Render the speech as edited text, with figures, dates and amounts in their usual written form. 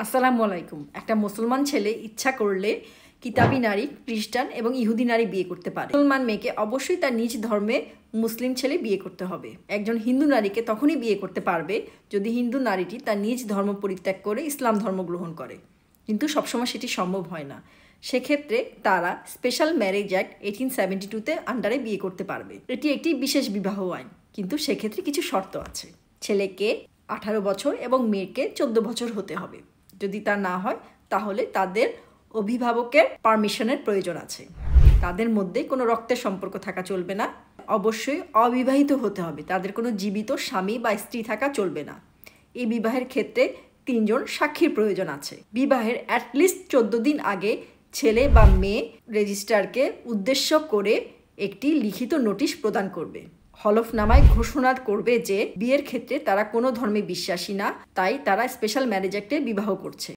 আসসালামু আলাইকুম। একটা মুসলমান ছেলে ইচ্ছা করলে কিতাবি নারী, খ্রিস্টান এবং ইহুদি নারী বিয়ে করতে পারে। মুসলমান মেয়েকে অবশ্যই তার নিজ ধর্মে মুসলিম ছেলে বিয়ে করতে হবে। একজন হিন্দু নারীকে তখনই বিয়ে করতে পারবে যদি হিন্দু নারীটি তার নিজ ধর্ম পরিত্যাগ করে ইসলাম ধর্ম গ্রহণ করে, কিন্তু সবসময় সেটি সম্ভব হয় না। সেক্ষেত্রে তারা স্পেশাল ম্যারেজ অ্যাক্ট 1872-তে আন্ডারে বিয়ে করতে পারবে। এটি একটি বিশেষ বিবাহ আইন, কিন্তু সেক্ষেত্রে কিছু শর্ত আছে। ছেলেকে 18 বছর এবং মেয়েকে 14 বছর হতে হবে। যদি তা না হয় তাহলে তাদের অভিভাবকের পারমিশনের প্রয়োজন আছে। তাদের মধ্যে কোনো রক্তের সম্পর্ক থাকা চলবে না। অবশ্যই অবিবাহিত হতে হবে, তাদের কোনো জীবিত স্বামী বা স্ত্রী থাকা চলবে না। এই বিবাহের ক্ষেত্রে 3 জন সাক্ষীর প্রয়োজন আছে। বিবাহের অ্যাটলিস্ট 14 দিন আগে ছেলে বা মেয়ে রেজিস্ট্রারকে উদ্দেশ্য করে একটি লিখিত নোটিশ প্রদান করবে। হলফনামায় ঘোষণা করবে যে বিয়ের ক্ষেত্রে তারা কোনো ধর্মে বিশ্বাসী না, তাই তারা স্পেশাল ম্যারেজ অ্যাক্টে বিবাহ করছে।